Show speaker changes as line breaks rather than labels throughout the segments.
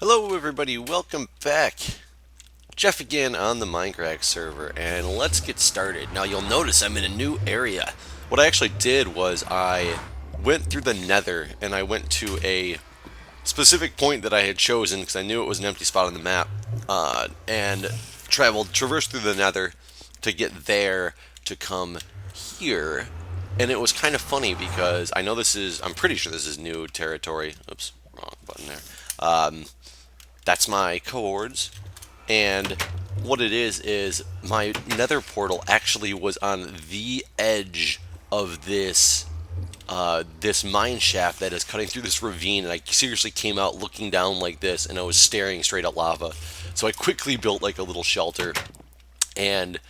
Hello everybody, welcome back. Jeff again on the Mindcrack server, and let's get started. Now you'll notice I'm in a new area. What I actually did was I went through the nether, and I went to a specific point that I had chosen because I knew it was an empty spot on the map, and traversed through the nether to get there to come here. And it was kind of funny because I'm pretty sure this is new territory. Oops, wrong button there. That's my coords, and what it is my nether portal actually was on the edge of this mine shaft that is cutting through this ravine, and I seriously came out looking down like this, and I was staring straight at lava. So I quickly built like a little shelter, and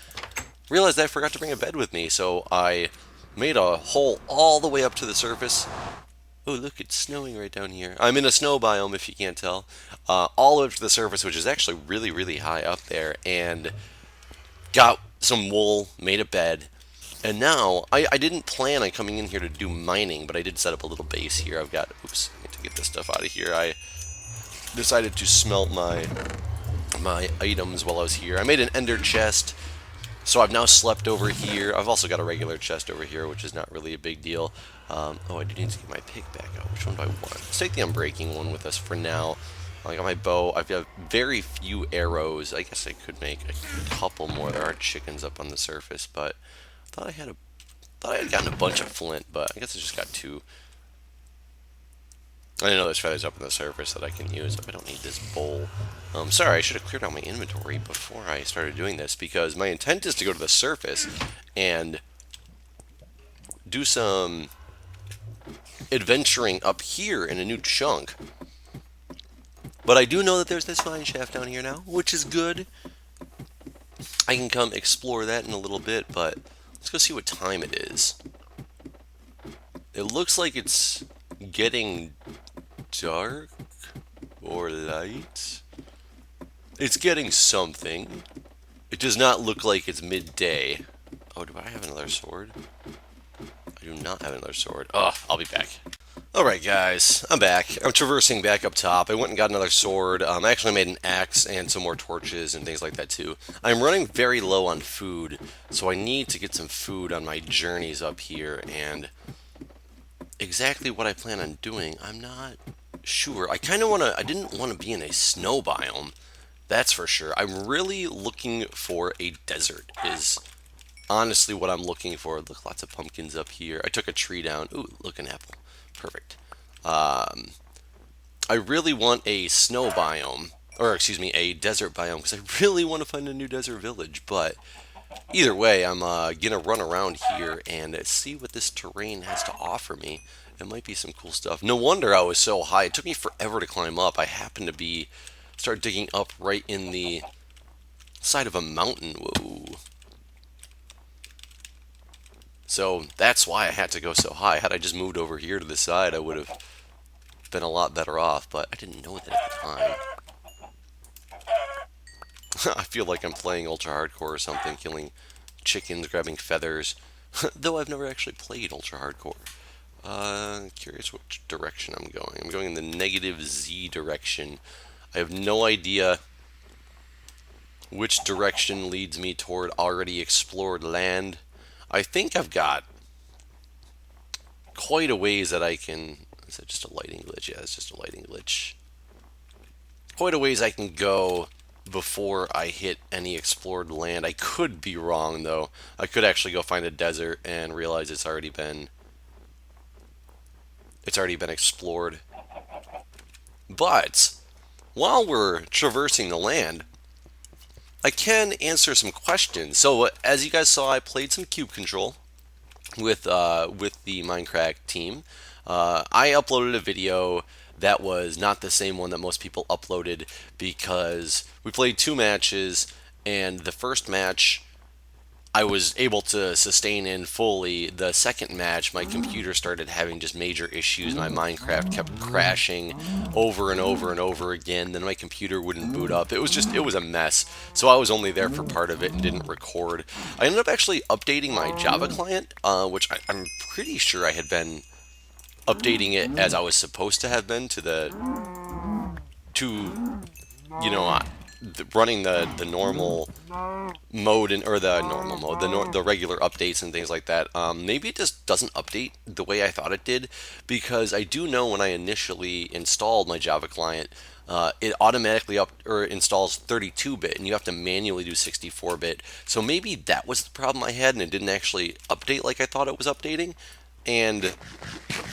realized that I forgot to bring a bed with me, so I made a hole all the way up to the surface. Oh, look, it's snowing right down here. I'm in a snow biome, if you can't tell. All up to the surface, which is actually really, really high up there, and got some wool, made a bed, and now I didn't plan on coming in here to do mining, but I did set up a little base here. Oops, I need to get this stuff out of here. I decided to smelt my items while I was here. I made an ender chest. So I've now slept over here. I've also got a regular chest over here, which is not really a big deal. Oh, I do need to get my pick back out. Which one do I want? Let's take the unbreaking one with us for now. I got my bow. I've got very few arrows. I guess I could make a couple more. There are chickens up on the surface, but I thought I had gotten a bunch of flint, but I guess I just got two. I didn't know there's feathers up on the surface that I can use. I don't need this bowl. Sorry, I should have cleared out my inventory before I started doing this, because my intent is to go to the surface and do some adventuring up here in a new chunk. But I do know that there's this mine shaft down here now, which is good. I can come explore that in a little bit, but let's go see what time it is. It looks like it's getting dark or light. It's getting something. It does not look like it's midday. Oh, do I have another sword? I do not have another sword. Oh, I'll be back. Alright guys, I'm back. I'm traversing back up top. I went and got another sword. I actually made an axe and some more torches and things like that too. I'm running very low on food, so I need to get some food on my journeys up here, and exactly what I plan on doing, I'm not sure. I didn't want to be in a snow biome, that's for sure. I'm really looking for a desert, is honestly what I'm looking for. Look, lots of pumpkins up here. I took a tree down. Ooh, look, an apple. Perfect. I really want a snow biome, or excuse me, a desert biome, because I really want to find a new desert village, but either way, I'm gonna run around here and see what this terrain has to offer me. It might be some cool stuff. No wonder I was so high. It took me forever to climb up. I happened to start digging up right in the side of a mountain. Whoa. So that's why I had to go so high. Had I just moved over here to the side, I would have been a lot better off, but I didn't know that at the time. I feel like I'm playing ultra hardcore or something, killing chickens, grabbing feathers, though I've never actually played ultra hardcore. Curious which direction I'm going. I'm going in the negative Z direction. I have no idea which direction leads me toward already explored land. I think I've got quite a ways that I can... Is that just a lighting glitch? Yeah, it's just a lighting glitch. Quite a ways I can go before I hit any explored land. I could be wrong, though. I could actually go find a desert and realize it's already been explored. But while we're traversing the land, I can answer some questions. So as you guys saw, I played some cube control with the Mindcrack team. I uploaded a video that was not the same one that most people uploaded, because we played two matches, and the first match I was able to sustain in fully. The second match, my computer started having just major issues. My Minecraft kept crashing over and over and over again. Then my computer wouldn't boot up. It was a mess. So I was only there for part of it and didn't record. I ended up actually updating my Java client, which I'm pretty sure I had been updating it as I was supposed to have been to the to, you know, running the normal mode or the normal mode, the regular updates and things like that. Maybe it just doesn't update the way I thought it did, because I do know when I initially installed my Java client, it automatically installs 32-bit, and you have to manually do 64-bit. So maybe that was the problem I had, and it didn't actually update like I thought it was updating. And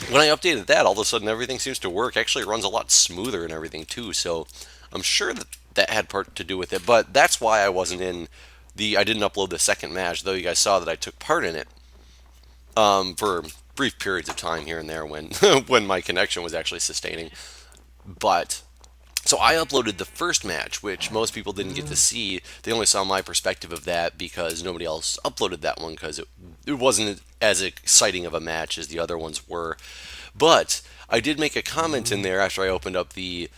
when I updated that, all of a sudden everything seems to work. Actually, it runs a lot smoother and everything too. So I'm sure that that had part to do with it. But that's why I wasn't in I didn't upload the second match, though you guys saw that I took part in it for brief periods of time here and there when when my connection was actually sustaining. But so I uploaded the first match, which most people didn't get to see. They only saw my perspective of that because nobody else uploaded that one, because it wasn't as exciting of a match as the other ones were. But I did make a comment in there after I opened up the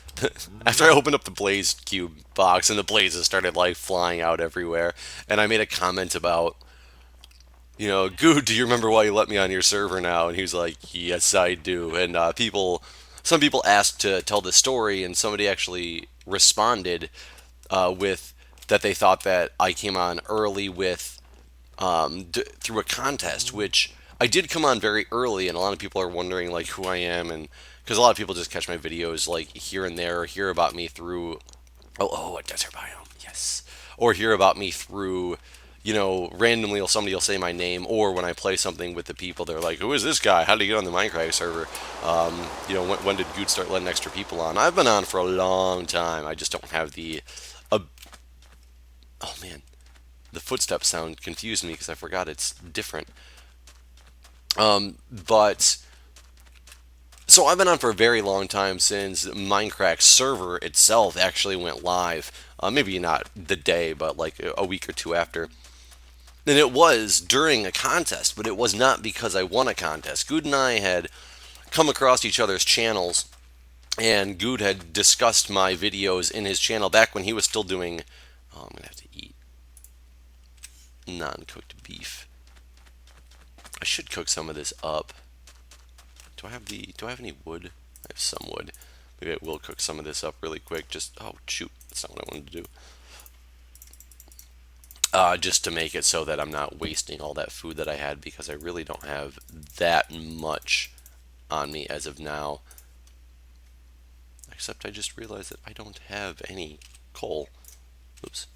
after I opened up the Blaze Cube box, and the blazes started like flying out everywhere. And I made a comment about, Good, do you remember why you let me on your server now? And he was like, yes, I do. And some people asked to tell the story, and somebody actually responded with that they thought that I came on early with through a contest, which I did come on very early, and a lot of people are wondering like who I am, and because a lot of people just catch my videos like here and there, or hear about me through a desert biome, yes, or hear about me through randomly somebody will say my name, or when I play something with the people, they're like, who is this guy? How did he get on the Mindcrack server? When did Goot start letting extra people on? I've been on for a long time. I just don't have the oh man, the footstep sound confused me because I forgot it's different. But so I've been on for a very long time, since Mindcrack server itself actually went live. Maybe not the day, but like a week or two after. And it was during a contest, but it was not because I won a contest. Good and I had come across each other's channels, and Good had discussed my videos in his channel back when he was still doing. Oh, I'm gonna have to eat non-cooked beef. I should cook some of this up. Do I have any wood? I have some wood. Maybe I will cook some of this up really quick. Oh shoot, that's not what I wanted to do. Just to make it so that I'm not wasting all that food that I had, because I really don't have that much on me as of now. Except I just realized that I don't have any coal. Oops.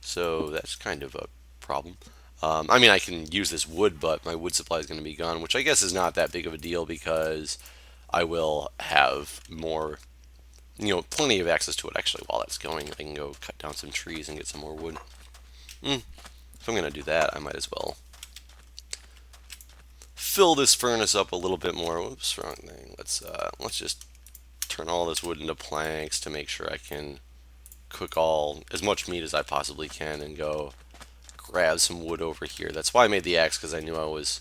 So that's kind of a problem. I mean, I can use this wood, but my wood supply is going to be gone, which I guess is not that big of a deal, because I will have more, plenty of access to it. Actually, while that's going, I can go cut down some trees and get some more wood. If I'm going to do that, I might as well fill this furnace up a little bit more. Whoops, wrong thing. Let's just turn all this wood into planks to make sure I can cook as much meat as I possibly can, and go grab some wood over here. That's why I made the axe, because I knew I was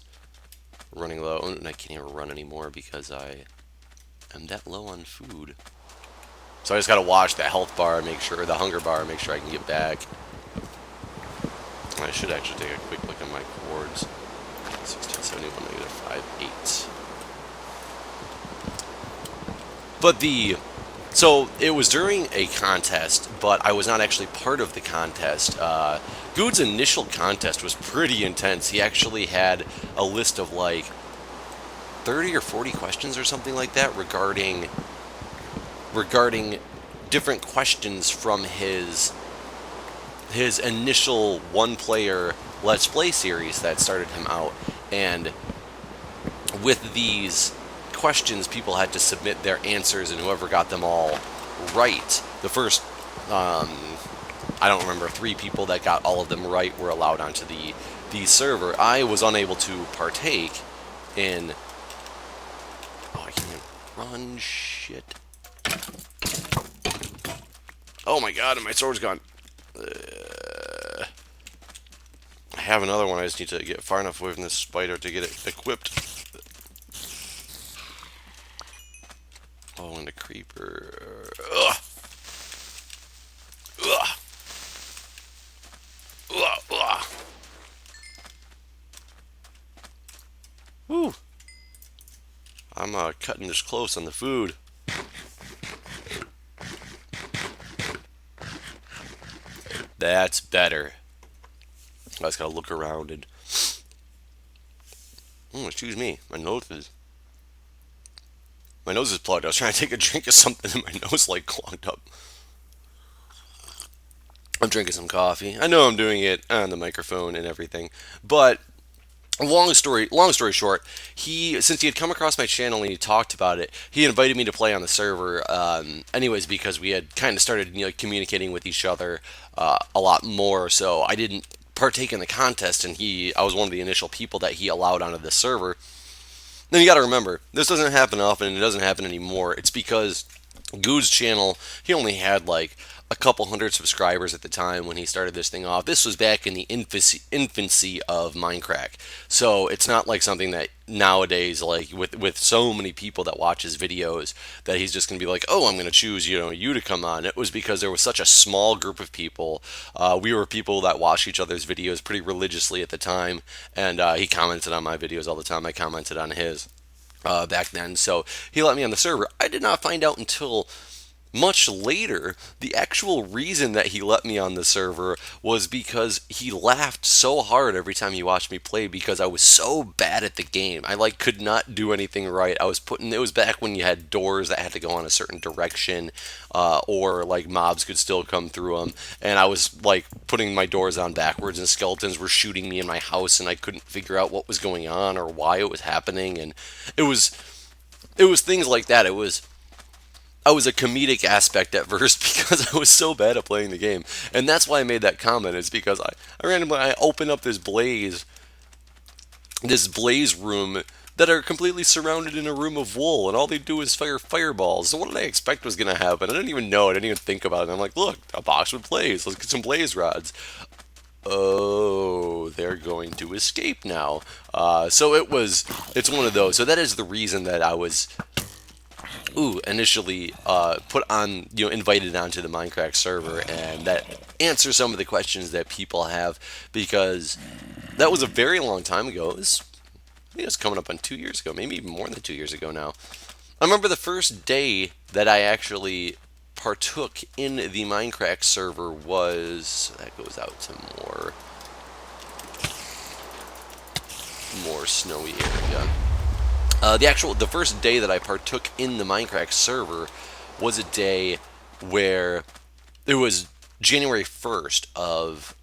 running low, and I can't even run anymore because I am that low on food. So I just got to watch the health bar, the hunger bar, make sure I can get back. I should actually take a quick look at my chords. 1671 negative 58. But so it was during a contest, but I was not actually part of the contest. Good's initial contest was pretty intense. He actually had a list of like 30 or 40 questions or something like that regarding different questions from his initial one-player Let's Play series that started him out. And with these questions, people had to submit their answers, and whoever got them all right, the first, I don't remember, 3 people that got all of them right were allowed onto the server. I was unable to partake in. Oh, I can't run. Shit. Oh my god, and my sword's gone. I have another one. I just need to get far enough away from this spider to get it equipped. Oh, and a creeper. Ugh. Ugh. Ugh. Ugh. Woo. I'm cutting this close on the food. That's better. I just gotta look around and. Excuse me. My nose is plugged. I was trying to take a drink of something and my nose like clogged up. I'm drinking some coffee. I know I'm doing it on the microphone and everything, but long story short, since he had come across my channel and he talked about it, he invited me to play on the server. Anyways, because we had kind of started communicating with each other a lot more, so I didn't partake in the contest, and I was one of the initial people that he allowed onto the server. Then you got to remember, this doesn't happen often, and it doesn't happen anymore. It's because Good's channel, he only had like a couple hundred subscribers at the time when he started this thing off. This was back in the infancy of Mindcrack. So it's not like something that nowadays, like with so many people that watch his videos, that he's just going to be like, oh, I'm going to choose you to come on. It was because there was such a small group of people. We were people that watched each other's videos pretty religiously at the time, and he commented on my videos all the time. I commented on his back then. So he let me on the server. I did not find out until much later, the actual reason that he let me on the server was because he laughed so hard every time he watched me play because I was so bad at the game. I like could not do anything right. It was back when you had doors that had to go on a certain direction, or like mobs could still come through them, and I was like putting my doors on backwards, and skeletons were shooting me in my house, and I couldn't figure out what was going on or why it was happening, and it was things like that. I was a comedic aspect at first because I was so bad at playing the game. And that's why I made that comment, is because I open up this blaze room that are completely surrounded in a room of wool, and all they do is fire fireballs. So what did I expect was going to happen? I didn't even know. I didn't even think about it. And I'm like, look, a box with blaze. Let's get some blaze rods. Oh, they're going to escape now. It's one of those. So that is the reason that I was initially invited onto the Mindcrack server, and that answers some of the questions that people have, because that was a very long time ago. I think it was coming up on 2 years ago, maybe even more than 2 years ago now. I remember the first day that I actually partook in the Mindcrack server that goes out to more snowy area. The first day that I partook in the Mindcrack server was a day where it was January 1st of,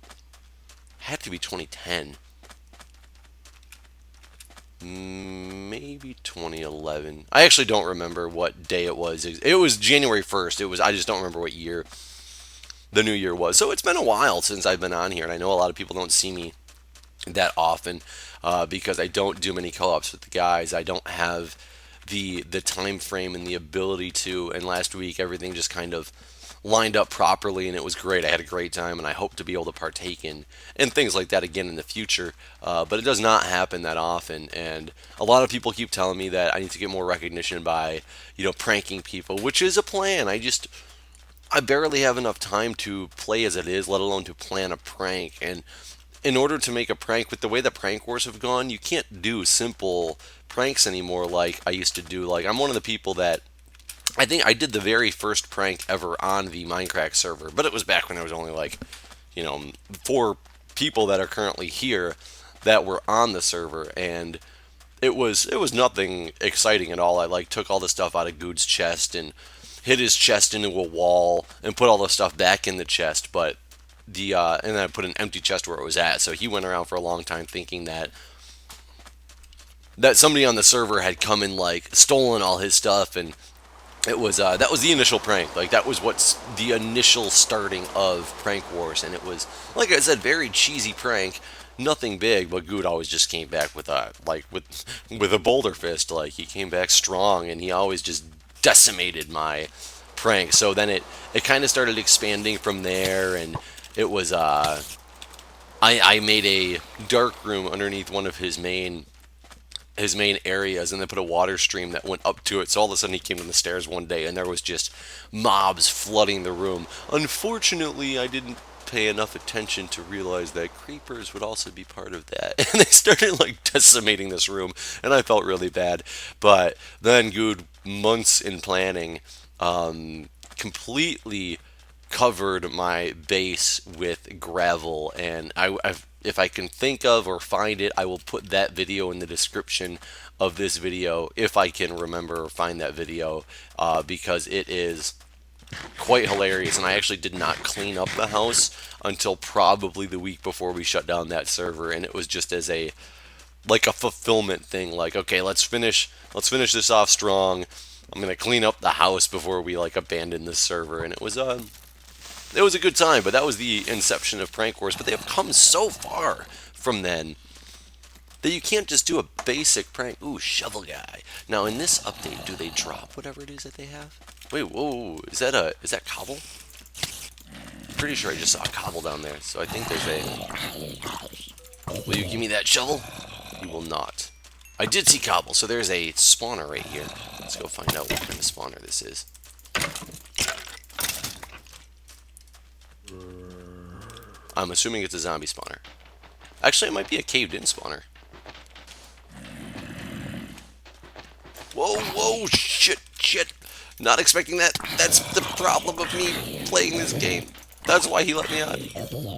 had to be 2010, maybe 2011. I actually don't remember what day it was. It was January 1st. I just don't remember what year the new year was. So it's been a while since I've been on here, and I know a lot of people don't see me that often, because I don't do many co-ops with the guys. I don't have the time frame and the ability to. And last week everything just kind of lined up properly, and it was great. I had a great time, and I hope to be able to partake in things like that again in the future. But it does not happen that often, and a lot of people keep telling me that I need to get more recognition by pranking people, which is a plan. I barely have enough time to play as it is, let alone to plan a prank. And in order to make a prank, with the way the prank wars have gone, you can't do simple pranks anymore like I used to do. Like, I'm one of the people that, I think I did the very first prank ever on the Mindcrack server, but it was back when there was only like, 4 people that are currently here that were on the server, and it was nothing exciting at all. I like took all the stuff out of Good's chest and hit his chest into a wall and put all the stuff back in the chest, but and then I put an empty chest where it was at. So he went around for a long time thinking that somebody on the server had come and like stolen all his stuff, and it was that was the initial prank. Like, that was what's the initial starting of prank wars, and it was, like I said, very cheesy prank, nothing big. But Good always just came back with a boulder fist. Like, he came back strong, and he always just decimated my prank. So then it kind of started expanding from there, and it was I made a dark room underneath one of his main areas, and then put a water stream that went up to it. So all of a sudden he came down the stairs one day, and there was just mobs flooding the room. Unfortunately, I didn't pay enough attention to realize that creepers would also be part of that, and they started like decimating this room, and I felt really bad. But then Good, months in planning, completely covered my base with gravel, and if I can think of or find it, I will put that video in the description of this video if I can remember or find that video, because it is quite hilarious. And I actually did not clean up the house until probably the week before we shut down that server, and it was just as a like a fulfillment thing. Like, okay, let's finish this off strong. I'm gonna clean up the house before we like abandon this server, and it was a good time. But that was the inception of prank wars. But they have come so far from then that you can't just do a basic prank. Ooh, shovel guy. Now in this update, do they drop whatever it is that they have? Wait, whoa, is that cobble? Pretty sure I just saw a cobble down there. So I think there's a. Will you give me that shovel? You will not. I did see cobble, so there's a spawner right here. Let's go find out what kind of spawner this is. I'm assuming it's a zombie spawner. Actually, it might be a caved-in spawner. Whoa, whoa, shit. Not expecting that. That's the problem of me playing this game. That's why he let me on.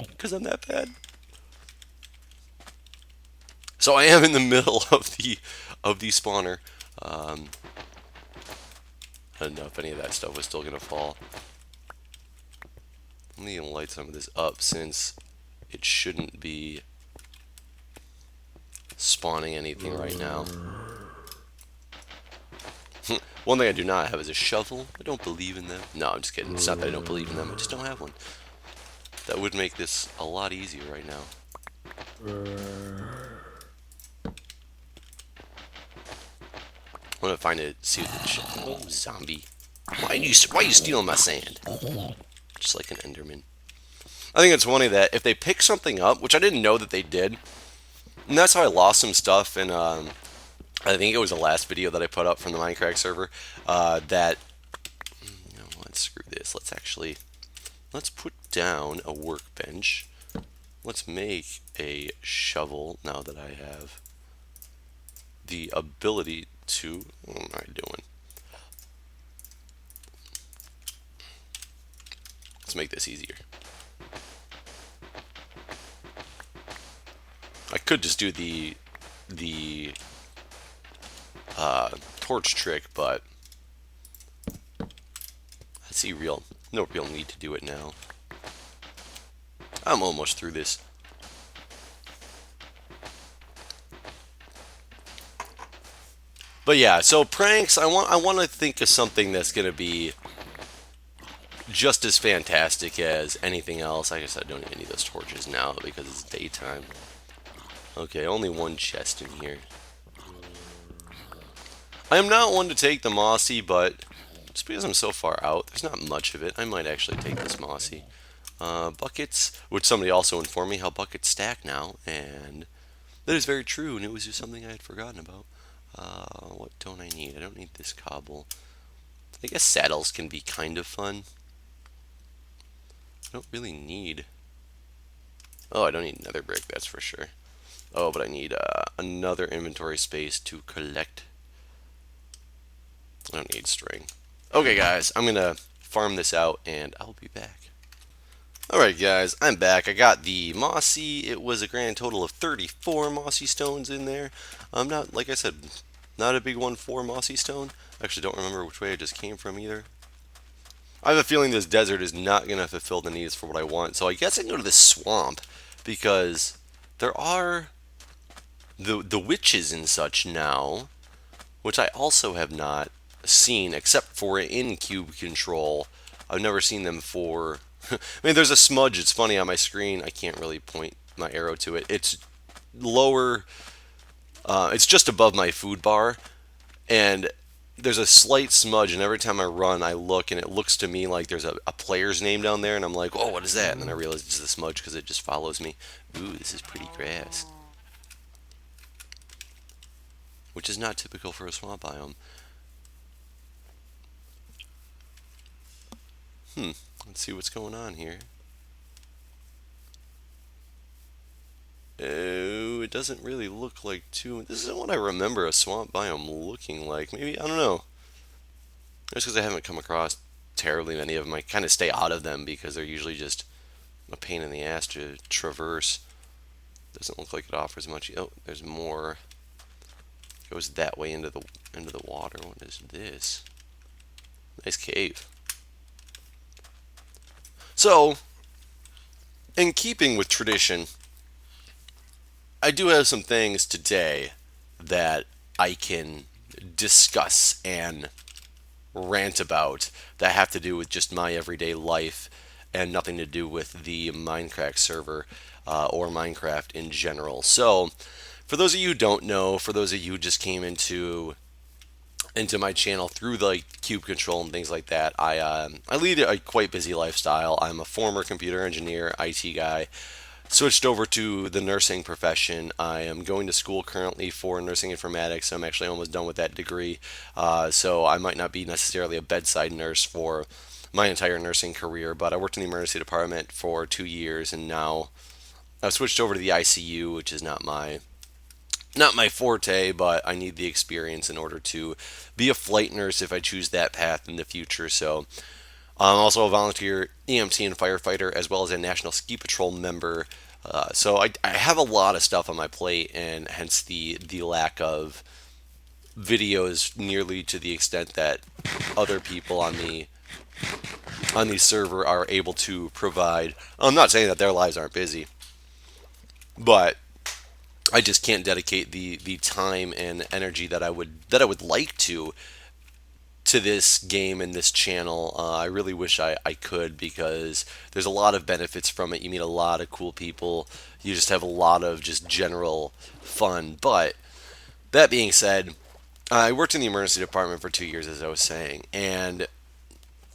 Because I'm that bad. So I am in the middle of the spawner. I don't know if any of that stuff was still gonna fall. I'm gonna light some of this up since it shouldn't be spawning anything right now. One thing I do not have is a shovel. I don't believe in them. No, I'm just kidding. It's not that I don't believe in them. I just don't have one. That would make this a lot easier right now. I'm gonna find it. See what the shovel. Oh, zombie! Why are you stealing my sand? Just like an Enderman. I think it's funny that if they pick something up, which I didn't know that they did, and that's how I lost some stuff in. I think it was the last video that I put up from the Mindcrack server. That, you know what? Screw this. Let's put down a workbench. Let's make a shovel now that I have the ability to. What am I doing? Let's make this easier. I could just do the torch trick, but I see no real need to do it now. I'm almost through this. But yeah, so pranks, I want to think of something that's gonna be just as fantastic as anything else. I guess I don't even need those torches now because it's daytime. Okay, only one chest in here. I am not one to take the mossy, but just because I'm so far out, there's not much of it. I might actually take this mossy. Buckets, which somebody also informed me how buckets stack now, and that is very true, and it was just something I had forgotten about. What don't I need? I don't need this cobble. I guess saddles can be kind of fun. I don't really need. Oh, I don't need another brick, that's for sure. Oh, but I need another inventory space to collect. I don't need string. Okay, guys, I'm gonna farm this out, and I'll be back. Alright, guys, I'm back. I got the mossy. It was a grand total of 34 mossy stones in there. I'm not, like I said, not a big one for mossy stone. I actually don't remember which way I just came from either. I have a feeling this desert is not going to fulfill the needs for what I want, so I guess I can go to this swamp, because there are the witches and such now, which I also have not seen, except for in cube control. I've never seen them for. I mean, there's a smudge. It's funny on my screen. I can't really point my arrow to it. It's lower. It's just above my food bar, and there's a slight smudge. And every time I run, I look, and it looks to me like there's a player's name down there, and I'm like, oh, what is that? And then I realize it's the smudge because it just follows me. Ooh, this is pretty grass, which is not typical for a swamp biome. Let's see what's going on here. Oh, it doesn't really look like too. This isn't what I remember a swamp biome looking like. Maybe, I don't know. Just because I haven't come across terribly many of them. I kind of stay out of them because they're usually just a pain in the ass to traverse. Doesn't look like it offers much. Oh, there's more. Goes that way into the water. What is this? Nice cave. So, in keeping with tradition, I do have some things today that I can discuss and rant about that have to do with just my everyday life and nothing to do with the Mindcrack server or Minecraft in general. So, for those of you who don't know, for those of you who just came into my channel through the cube control and things like that, I lead a quite busy lifestyle. I'm a former computer engineer, IT guy. Switched over to the nursing profession. I am going to school currently for nursing informatics. I'm actually almost done with that degree, so I might not be necessarily a bedside nurse for my entire nursing career. But I worked in the emergency department for 2 years, and now I've switched over to the ICU, which is not my forte, but I need the experience in order to be a flight nurse if I choose that path in the future. So I'm also a volunteer EMT and firefighter, as well as a National Ski Patrol member. So I have a lot of stuff on my plate, and hence the lack of videos nearly to the extent that other people on the server are able to provide. I'm not saying that their lives aren't busy, but I just can't dedicate the time and energy that I would like to this game and this channel. I really wish I could, because there's a lot of benefits from it. You meet a lot of cool people. You just have a lot of just general fun. But that being said, I worked in the emergency department for 2 years, as I was saying, and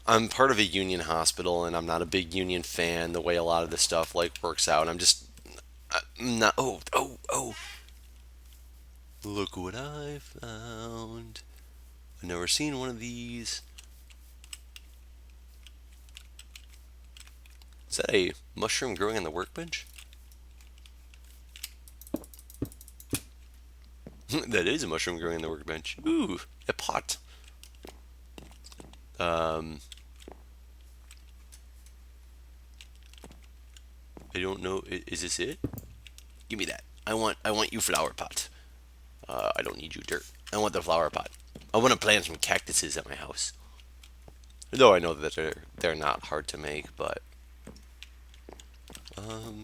I'm part of a union hospital, and I'm not a big union fan. The way a lot of this stuff works out, I'm not. Oh, oh, oh! Look what I found. I've never seen one of these. Is that a mushroom growing on the workbench? That is a mushroom growing on the workbench. Ooh, a pot. Um, I don't know. Is this it? Give me that. I want you, flower pot. I don't need you, dirt. I want the flower pot. I want to plant some cactuses at my house. Though I know that they're not hard to make, but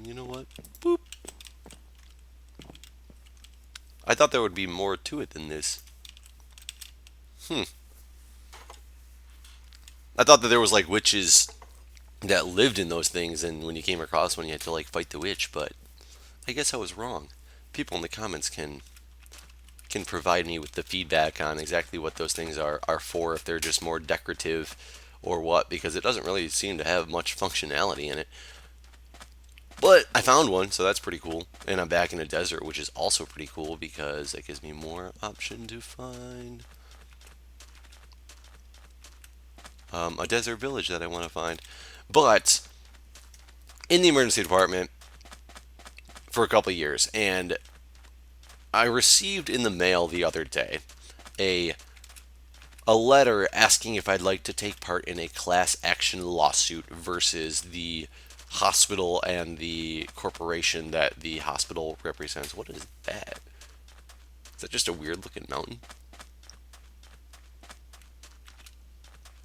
you know what? Boop. I thought there would be more to it than this. I thought that there was witches that lived in those things, and when you came across one, you had to fight the witch. But I guess I was wrong. People in the comments can provide me with the feedback on exactly what those things are for, if they're just more decorative or what, because it doesn't really seem to have much functionality in it. But I found one, so that's pretty cool. And I'm back in a desert, which is also pretty cool because it gives me more option to find a desert village that I want to find. But in the emergency department for a couple of years, and I received in the mail the other day a a letter asking if I'd like to take part in a class action lawsuit versus the hospital and the corporation that the hospital represents. What is that? Is that just a weird looking mountain?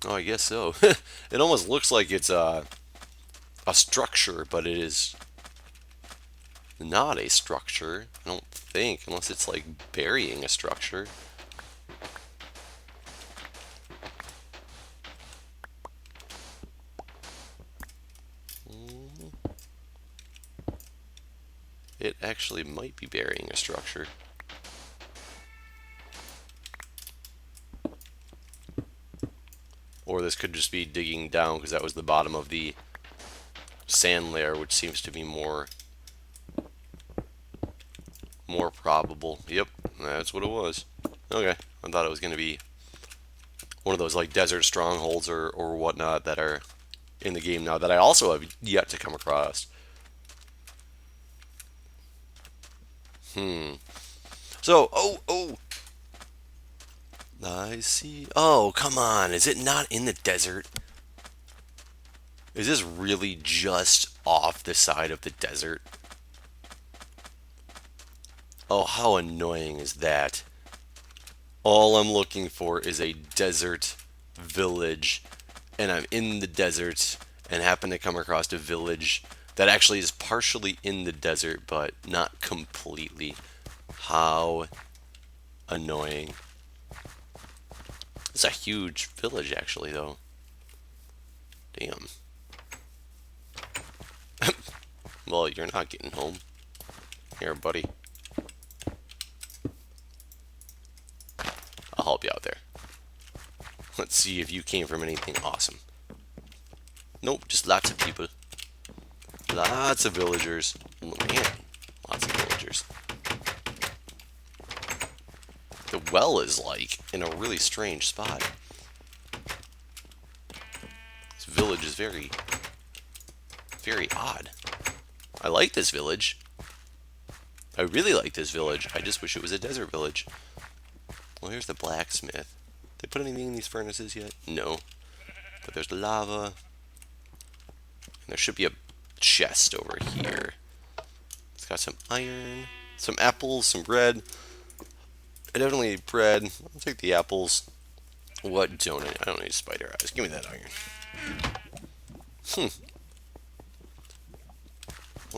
Oh, I guess so. It almost looks like it's a structure, but it is not a structure, I don't think, unless it's burying a structure. It actually might be burying a structure. Or this could just be digging down, because that was the bottom of the sand layer, which seems to be more probable. Yep, that's what it was. Okay, I thought it was going to be one of those desert strongholds or whatnot that are in the game now that I also have yet to come across. So, oh, I see. Oh, come on. Is it not in the desert? Is this really just off the side of the desert? Oh, how annoying is that? All I'm looking for is a desert village, and I'm in the desert and happen to come across a village that actually is partially in the desert, but not completely. How annoying. It's a huge village, actually, though. Damn. Well, you're not getting home. Here, buddy. I'll help you out there. Let's see if you came from anything awesome. Nope, just lots of people. Lots of villagers. Oh, man, lots of villagers. The well is, like, in a really strange spot. This village is very, very odd. I like this village. I really like this village. I just wish it was a desert village. Well, here's the blacksmith. They put anything in these furnaces yet? No. But there's lava. And there should be a chest over here. It's got some iron, some apples, some bread. I definitely need bread. I'll take the apples. What don't I? I don't need spider eyes. Give me that iron.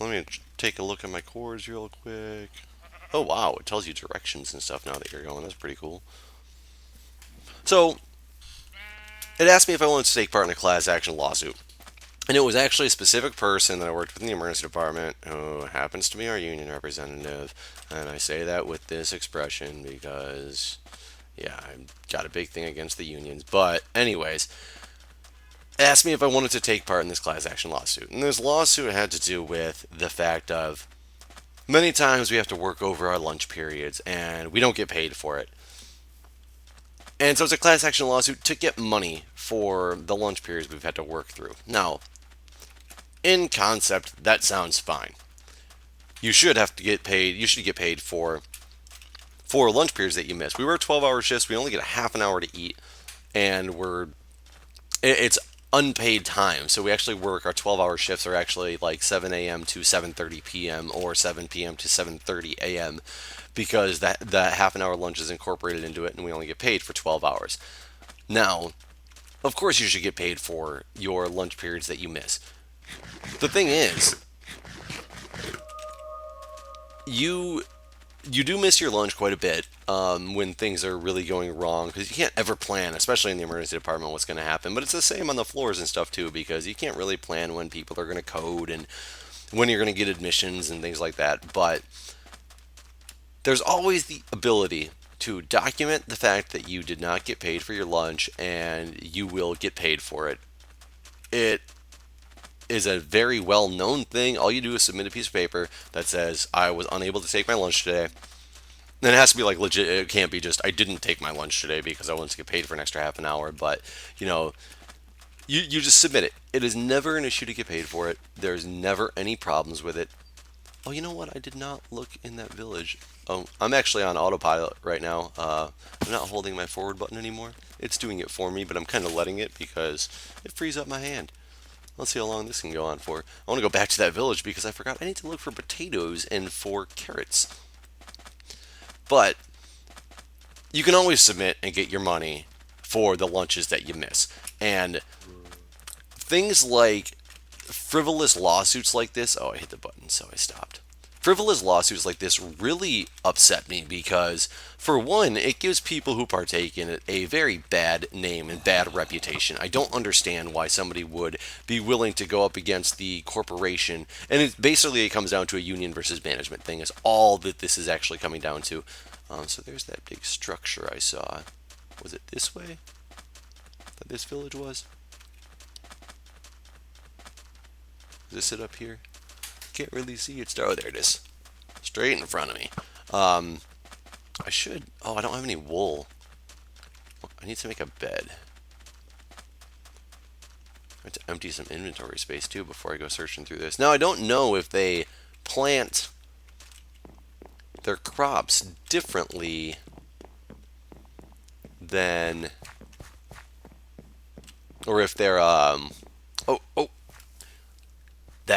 Let me take a look at my cores real quick. Oh wow, it tells you directions and stuff now that you're going. That's pretty cool. So, it asked me if I wanted to take part in a class action lawsuit. And it was actually a specific person that I worked with in the emergency department who happens to be our union representative. And I say that with this expression because, yeah, I've got a big thing against the unions. But, anyways, asked me if I wanted to take part in this class action lawsuit. And this lawsuit had to do with the fact of many times we have to work over our lunch periods and we don't get paid for it. And so it's a class action lawsuit to get money for the lunch periods we've had to work through. Now, in concept, that sounds fine. You should have to get paid. You should get paid for lunch periods that you miss. We work 12-hour shifts. We only get a half an hour to eat, and it's unpaid time. So we actually work our 12-hour shifts are actually like 7 a.m. to 7:30 p.m. or 7 p.m. to 7:30 a.m. because that half an hour lunch is incorporated into it, and we only get paid for 12 hours. Now, of course, you should get paid for your lunch periods that you miss. The thing is, you do miss your lunch quite a bit when things are really going wrong because you can't ever plan, especially in the emergency department, what's going to happen. But it's the same on the floors and stuff too because you can't really plan when people are going to code and when you're going to get admissions and things like that. But there's always the ability to document the fact that you did not get paid for your lunch and you will get paid for it. It is a very well known thing. All you do is submit a piece of paper that says, I was unable to take my lunch today. Then it has to be like legit. It can't be just, I didn't take my lunch today because I wanted to get paid for an extra half an hour. But, you know, you just submit it. It is never an issue to get paid for it. There's never any problems with it. Oh, you know what? I did not look in that village. Oh, I'm actually on autopilot right now. I'm not holding my forward button anymore. It's doing it for me, but I'm kind of letting it because it frees up my hand. Let's see how long this can go on for. I want to go back to that village because I forgot I need to look for potatoes and for carrots. But you can always submit and get your money for the lunches that you miss. And things like frivolous lawsuits like this. Oh, I hit the button, so I stopped. Frivolous lawsuits like this really upset me because, for one, it gives people who partake in it a very bad name and bad reputation. I don't understand why somebody would be willing to go up against the corporation. And it comes down to a union versus management thing, is all that this is actually coming down to. So there's that big structure I saw. Was it this way that this village was? Is this it up here? Can't really see it. Oh, there it is. Straight in front of me. I should... Oh, I don't have any wool. I need to make a bed. I have to empty some inventory space, too, before I go searching through this. Now, I don't know if they plant their crops differently than... Or if they're,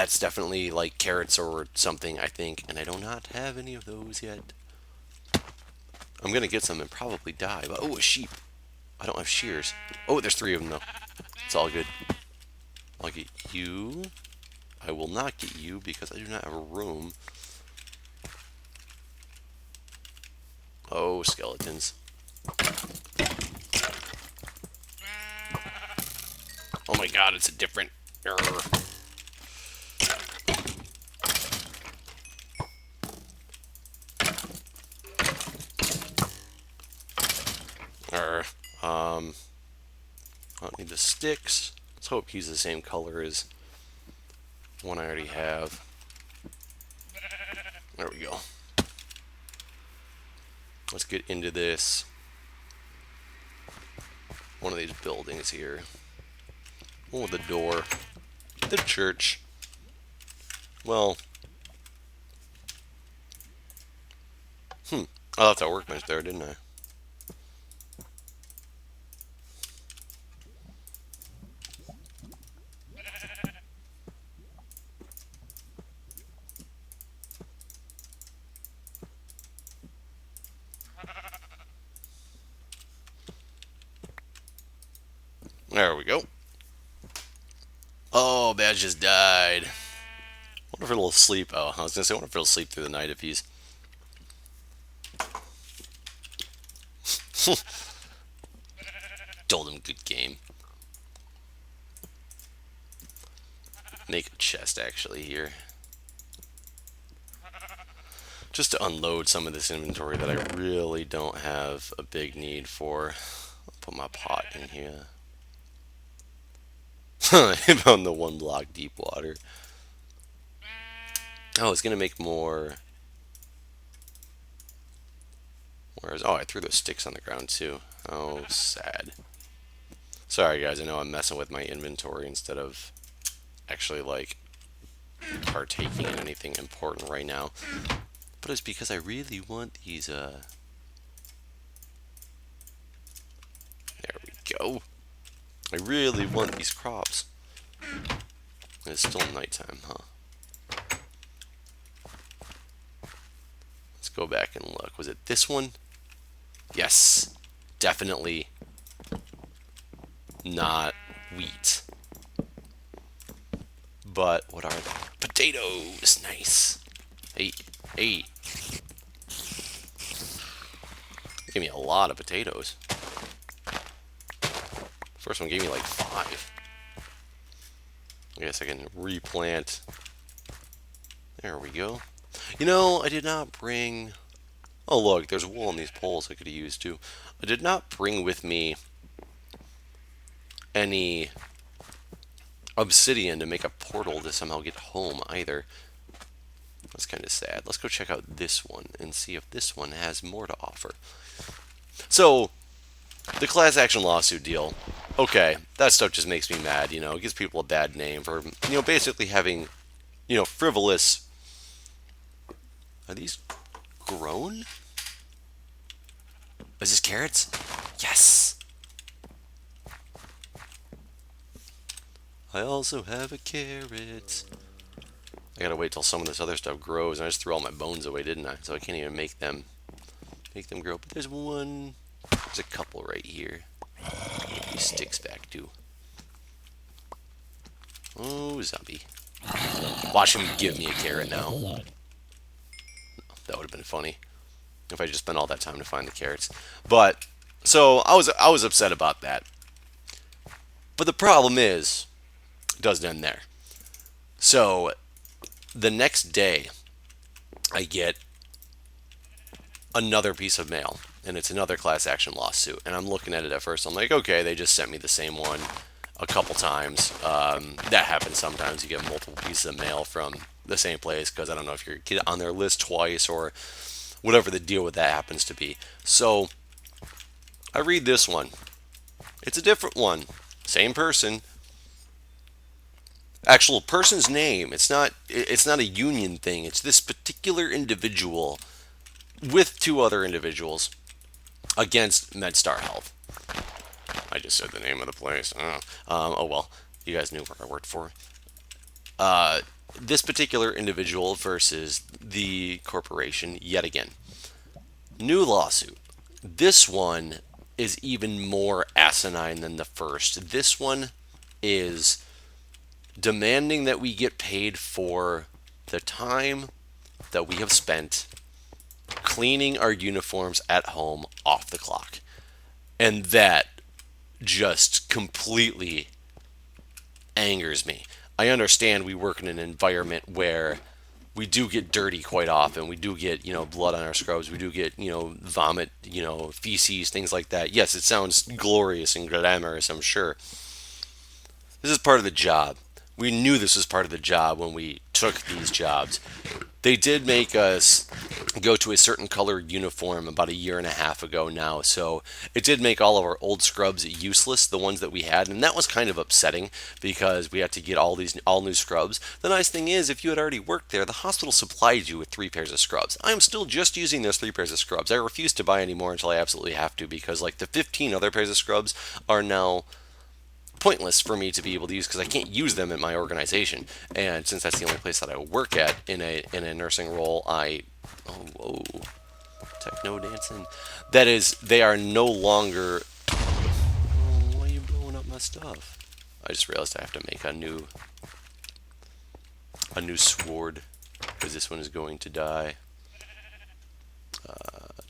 That's definitely like carrots or something, I think, and I do not have any of those yet. I'm gonna get some and probably die. But oh, a sheep. I don't have shears. Oh, there's 3 of them though. It's all good. I'll get you. I will not get you because I do not have a room. Oh, skeletons. Oh my god, it's a different error. I don't need the sticks. Let's hope he's the same color as one I already have. There we go. Let's get into this. One of these buildings here. Oh, the door. The church. Well. I left that workbench there, didn't I? There we go. Oh, Badge just died. Wonder if it'll sleep. Oh, I was gonna say, I wonder if it'll sleep through the night if he's. Told him good game. Make a chest actually here. Just to unload some of this inventory that I really don't have a big need for. I'll put my pot in here. I found the 1 block deep water. Oh, it's gonna make more. Whereas, oh, I threw those sticks on the ground too. Oh, sad. Sorry guys, I know I'm messing with my inventory instead of actually like partaking in anything important right now. But it's because I really want these, there we go. I really want these crops. It's still nighttime, huh? Let's go back and look. Was it this one? Yes. Definitely not wheat. But what are they? Potatoes! Nice. Hey, hey. Gave me a lot of potatoes. First one gave me like 5. I guess I can replant. There we go. You know, I did not bring... Oh, look, there's wool on these poles I could have used too. I did not bring with me any obsidian to make a portal to somehow get home either. That's kind of sad. Let's go check out this one and see if this one has more to offer. So, the class action lawsuit deal. Okay, that stuff just makes me mad, you know. It gives people a bad name for, you know, basically having, you know, frivolous... Are these grown? Is this carrots? Yes! I also have a carrot. I gotta wait till some of this other stuff grows. I just threw all my bones away, didn't I? So I can't even make them grow. But there's one... There's a couple right here. Get these sticks back too. Oh, zombie. Watch him give me a carrot now. That would have been funny if I just spent all that time to find the carrots. But so I was upset about that. But the problem is, it doesn't end there. So the next day, I get another piece of mail, and it's another class action lawsuit. And I'm looking at it at first. I'm like, okay, they just sent me the same one a couple times. That happens sometimes. You get multiple pieces of mail from the same place because I don't know if you're on their list twice or whatever the deal with that happens to be. So I read this one. It's a different one. Same person. Actual person's name. It's not a union thing. It's this particular individual with 2 other individuals against MedStar Health. I just said the name of the place. Oh well, you guys knew where I worked for. this particular individual versus the corporation yet again. New lawsuit. This one is even more asinine than the first. This one is demanding that we get paid for the time that we have spent cleaning our uniforms at home off the clock. And that just completely angers me. I understand we work in an environment where we do get dirty quite often. We do get, blood on our scrubs. We do get, vomit, feces, things like that. Yes, it sounds glorious and glamorous, I'm sure. This is part of the job. We knew this was part of the job when we took these jobs. They did make us go to a certain color uniform about a year and a half ago now, so it did make all of our old scrubs useless, the ones that we had, and that was kind of upsetting because we had to get all new scrubs. The nice thing is, if you had already worked there, the hospital supplied you with 3 pairs of scrubs. I am still just using those 3 pairs of scrubs. I refuse to buy any more until I absolutely have to, because like the 15 other pairs of scrubs are now pointless for me to be able to use because I can't use them in my organization. And since that's the only place that I work at in a nursing role, whoa, techno dancing. That is, they are no longer. Oh, why are you blowing up my stuff? I just realized I have to make a new sword because this one is going to die.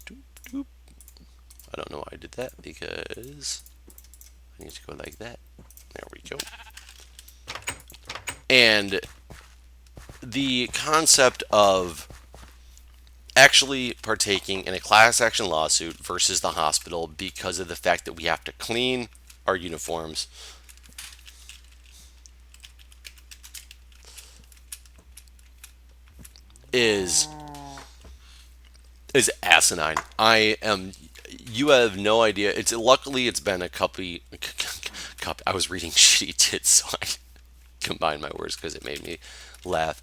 Doop, doop. I don't know why I did that because I need to go like that. There we go. And the concept of actually partaking in a class action lawsuit versus the hospital because of the fact that we have to clean our uniforms is asinine. You have no idea. Luckily it's been a couple. I was reading shitty tits, so I combined my words because it made me laugh.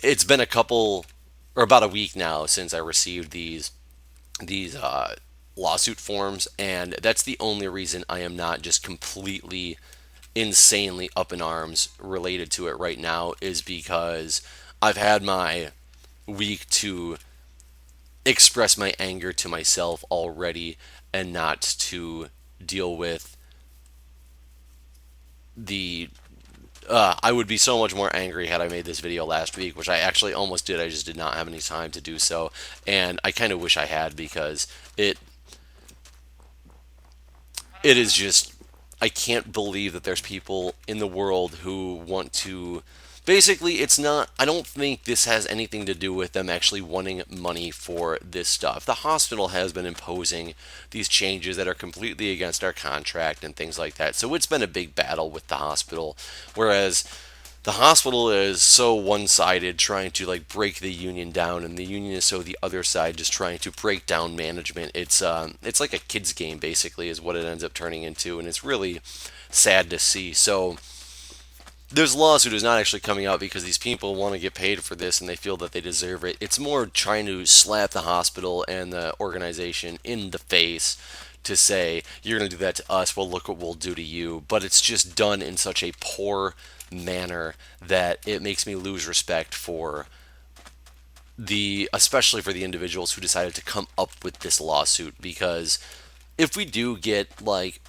It's been a couple or about a week now since I received these lawsuit forms, and that's the only reason I am not just completely insanely up in arms related to it right now is because I've had my week to express my anger to myself already and not to deal with the I would be so much more angry had I made this video last week, which I actually almost did. I just did not have any time to do so, and I kind of wish I had because it is just, I can't believe that there's people in the world who want to. Basically, it's not. I don't think this has anything to do with them actually wanting money for this stuff. The hospital has been imposing these changes that are completely against our contract and things like that. So it's been a big battle with the hospital. Whereas the hospital is so one-sided, trying to like break the union down, and the union is so the other side, just trying to break down management. It's like a kids game basically, is what it ends up turning into, and it's really sad to see. So this lawsuit is not actually coming out because these people want to get paid for this and they feel that they deserve it. It's more trying to slap the hospital and the organization in the face to say, you're going to do that to us, well, look what we'll do to you. But it's just done in such a poor manner that it makes me lose respect for especially for the individuals who decided to come up with this lawsuit. Because if we do get like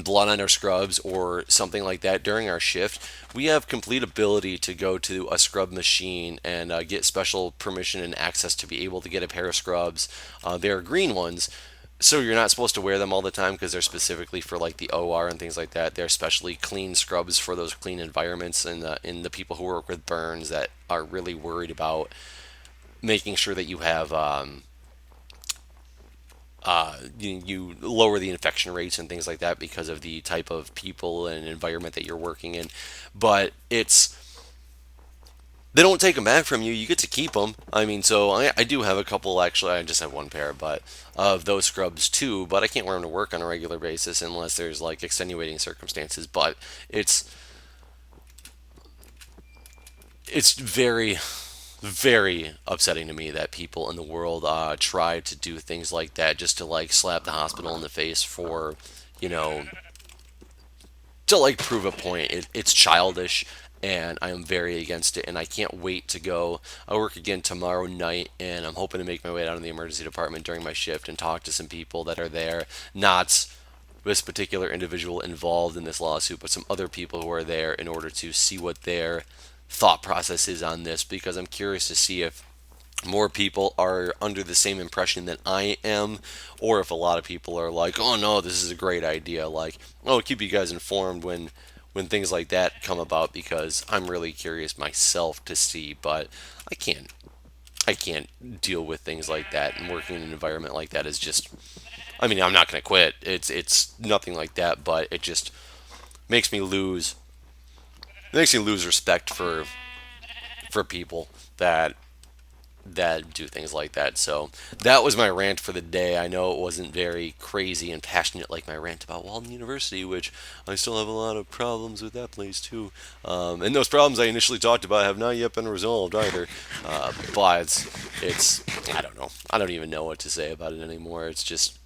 blood on our scrubs or something like that during our shift, we have complete ability to go to a scrub machine and get special permission and access to be able to get a pair of scrubs. They're green ones, so you're not supposed to wear them all the time because they're specifically for like the OR and things like that. They're specially clean scrubs for those clean environments, and the people who work with burns that are really worried about making sure that you have you lower the infection rates and things like that because of the type of people and environment that you're working in. But they don't take them back from you. You get to keep them. I mean, so I do have a couple. Actually, I just have 1 pair, but of those scrubs too. But I can't wear them to work on a regular basis unless there's like extenuating circumstances. But it's very, very upsetting to me that people in the world try to do things like that just to like slap the hospital in the face for, you know, to like prove a point. It's childish, and I am very against it, and I can't wait to go. I work again tomorrow night, and I'm hoping to make my way down to the emergency department during my shift and talk to some people that are there, not this particular individual involved in this lawsuit, but some other people who are there in order to see what their thought process is on this, because I'm curious to see if more people are under the same impression that I am, or if a lot of people are like, "Oh no, this is a great idea." Like, "Oh, keep you guys informed when things like that come about," because I'm really curious myself to see, but I can't I can't deal with things like that, and working in an environment like that is just. I mean, I'm not going to quit. It's nothing like that, but it just makes me lose respect for people that do things like that. So that was my rant for the day. I know it wasn't very crazy and passionate like my rant about Walden University, which I still have a lot of problems with that place too. And those problems I initially talked about have not yet been resolved either. But it's I don't know. I don't even know what to say about it anymore. It's just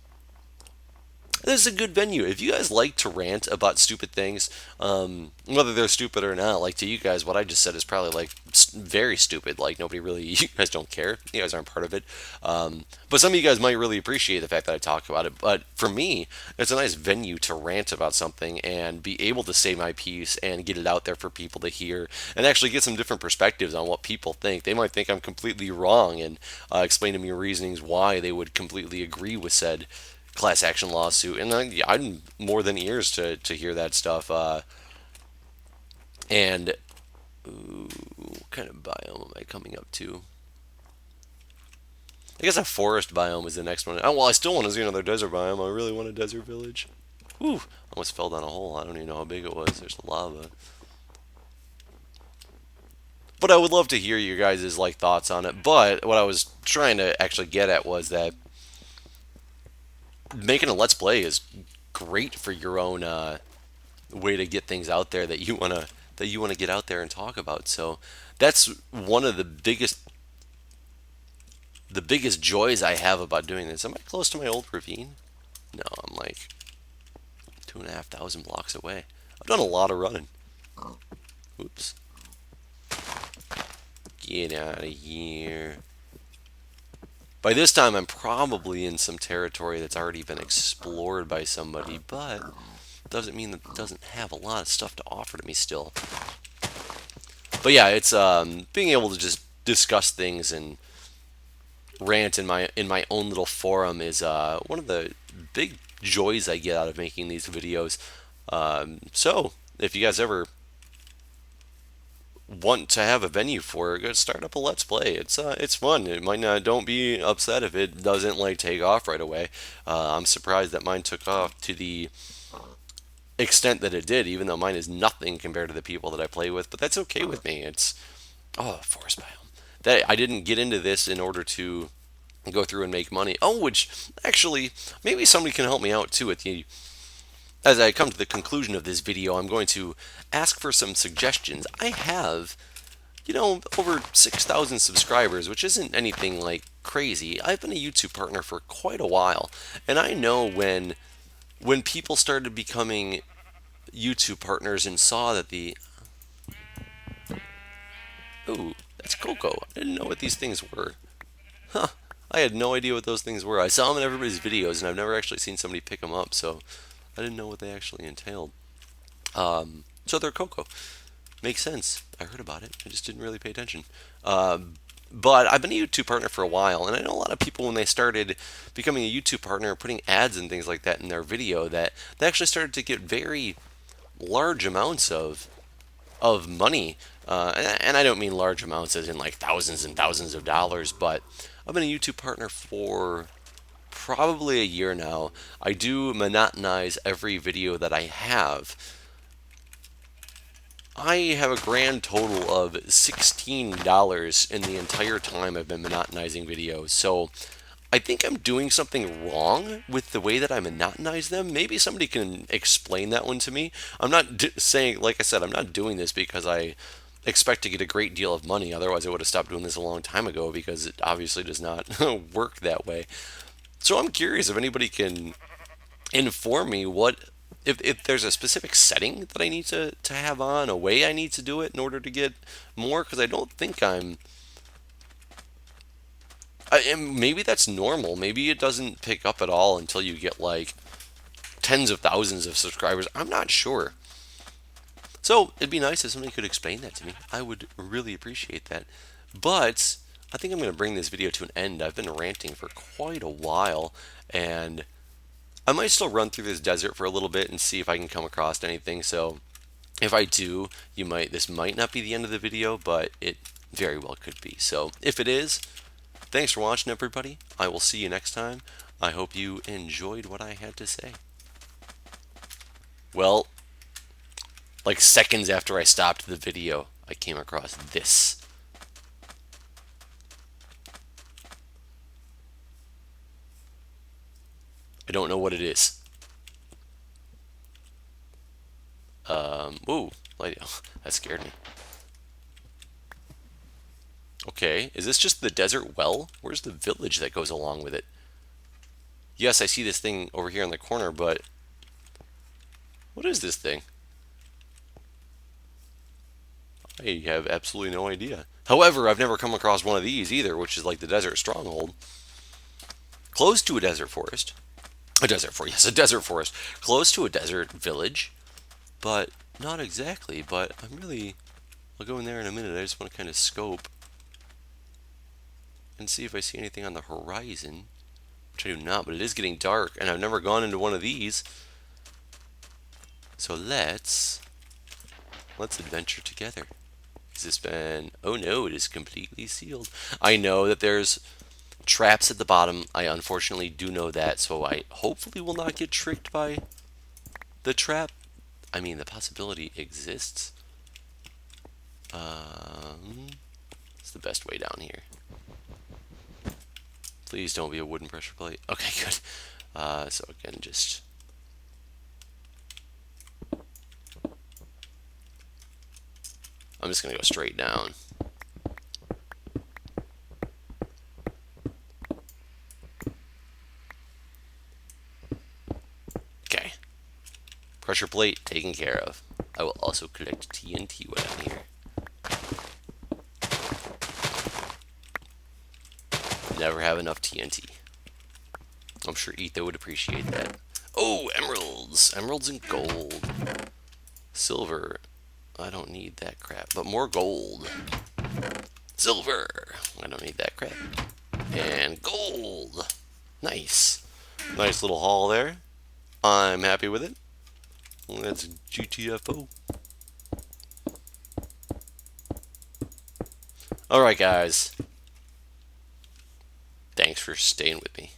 this is a good venue. If you guys like to rant about stupid things, whether they're stupid or not, like to you guys, what I just said is probably like very stupid. Like nobody really, you guys don't care. You guys aren't part of it. But some of you guys might really appreciate the fact that I talk about it. But for me, it's a nice venue to rant about something and be able to say my piece and get it out there for people to hear and actually get some different perspectives on what people think. They might think I'm completely wrong and explain to me reasonings why they would completely agree with said class action lawsuit, and I'm more than ears to hear that stuff. And ooh, what kind of biome am I coming up to? I guess a forest biome is the next one. Oh well, I still want to see another desert biome. I really want a desert village. Ooh, almost fell down a hole. I don't even know how big it was. There's the lava. But I would love to hear your guys' like thoughts on it. But what I was trying to actually get at was that making a let's play is great for your own way to get things out there that you want to get out there and talk about. So that's one of the biggest joys I have about doing this. Am I close to my old ravine? No, I'm like 2,500 blocks away. I've done a lot of running. Oops. Get out of here. By this time, I'm probably in some territory that's already been explored by somebody, but doesn't mean that it doesn't have a lot of stuff to offer to me still. But yeah, it's being able to just discuss things and rant in my own little forum is one of the big joys I get out of making these videos. So if you guys ever want to have a venue for it, go start up a let's play. It's fun. It might not. Don't be upset if it doesn't like take off right away. I'm surprised that mine took off to the extent that it did, even though mine is nothing compared to the people that I play with. But that's okay with me. It's forest biome. That I didn't get into this in order to go through and make money. Oh, which actually maybe somebody can help me out too at the as I come to the conclusion of this video. I'm going to ask for some suggestions. I have, over 6,000 subscribers, which isn't anything like crazy. I've been a YouTube partner for quite a while, and I know when people started becoming YouTube partners and saw that ooh, that's cocoa. I didn't know what these things were. Huh. I had no idea what those things were. I saw them in everybody's videos, and I've never actually seen somebody pick them up, so I didn't know what they actually entailed. So they're cocoa. Makes sense. I heard about it. I just didn't really pay attention. But I've been a YouTube partner for a while, and I know a lot of people when they started becoming a YouTube partner, putting ads and things like that in their video, that they actually started to get very large amounts of money. And I don't mean large amounts as in like thousands and thousands of dollars, but I've been a YouTube partner for probably a year now. I do monotonize every video that I have. I have a grand total of $16 in the entire time I've been monotonizing videos. So I think I'm doing something wrong with the way that I monotonize them. Maybe somebody can explain that one to me. I'm not saying, like I said, I'm not doing this because I expect to get a great deal of money. Otherwise, I would have stopped doing this a long time ago, because it obviously does not work that way. So I'm curious if anybody can inform me what if there's a specific setting that I need to have on, a way I need to do it in order to get more, because I don't think and maybe that's normal. Maybe it doesn't pick up at all until you get like tens of thousands of subscribers. I'm not sure. So it'd be nice if somebody could explain that to me. I would really appreciate that. But I think I'm going to bring this video to an end. I've been ranting for quite a while, and I might still run through this desert for a little bit and see if I can come across anything. So if I do, this might not be the end of the video, but it very well could be. So if it is, thanks for watching, everybody. I will see you next time. I hope you enjoyed what I had to say. Well, like seconds after I stopped the video, I came across this. I don't know what it is. Ooh, that scared me. Okay, is this just the desert well? Where's the village that goes along with it? Yes, I see this thing over here in the corner, but what is this thing? I have absolutely no idea. However, I've never come across one of these either, which is like the desert stronghold. Close to a desert forest. A desert forest, yes, a desert forest. Close to a desert village, but not exactly. But I'll go in there in a minute. I just want to kind of scope and see if I see anything on the horizon, which I do not, but it is getting dark, and I've never gone into one of these. So let's adventure together. Has this been... Oh no, it is completely sealed. I know that there's traps at the bottom. I unfortunately do know that, so I hopefully will not get tricked by the trap. I mean, the possibility exists. It's the best way down here. Please don't be a wooden pressure plate. Okay, good. So again, just... I'm just going to go straight down. Okay. Pressure plate taken care of. I will also collect TNT when I'm here. Never have enough TNT. I'm sure Etho would appreciate that. Oh, emeralds! Emeralds and gold. Silver. I don't need that crap, but more gold. Silver. I don't need that crap. And gold. Nice. Nice little haul there. I'm happy with it. That's GTFO. Alright, guys. Thanks for staying with me.